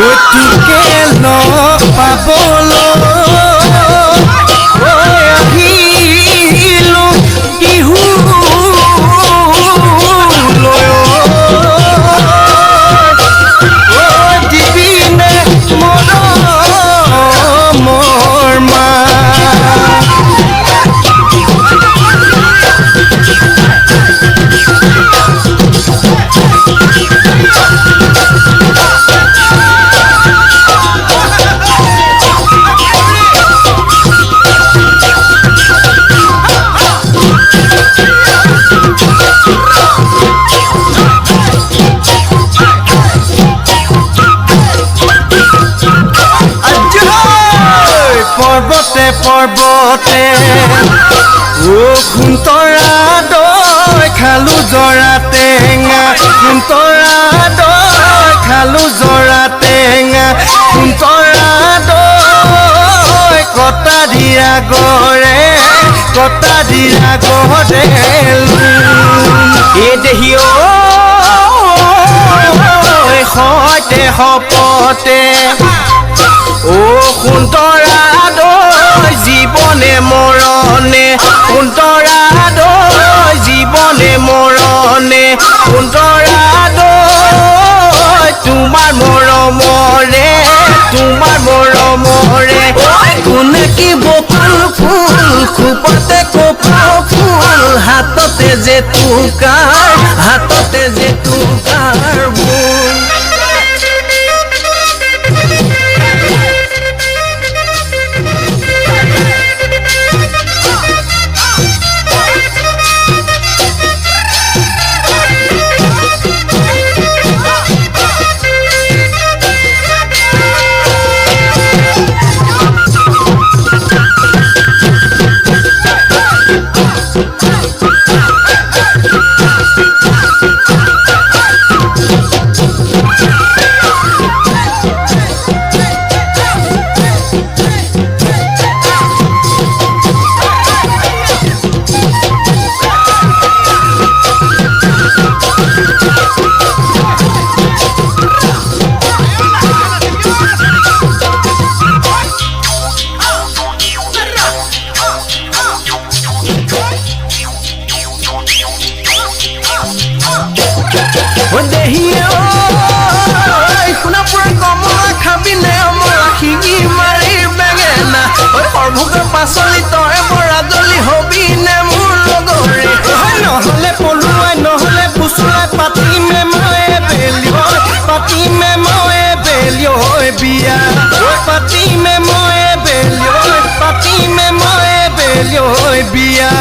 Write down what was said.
তোকে লগ পাবলৈ আহিলো বিহু দিবিনে মৰমৰ মা পৰ্বতে পৰ্বতে খুন্তৰা দৈ খালো জৰা টেঙা খুন্তৰা দৈ খালো জৰা টেঙা খুন্তৰা দৈ কটা দিয়া গৰে এই দেহি সৈতে সপতে সুন্তৰা দৈ জীৱনে মৰণে সুন্তৰা দৈ জীৱনে মৰণে সুন্তৰা দৈ তোমাৰ মৰমৰে কোনে কি বকুল ফুল খোপতে কপৌ ফুল হাততে যে টুকাৰ বোল পাচলি তই বৰাজলি হবি নে মোৰ লগৰে নহলে পলুৱাই নহলে পুচুৱাই পাতিমে মই বিয়া পাতিমে মই বিয়া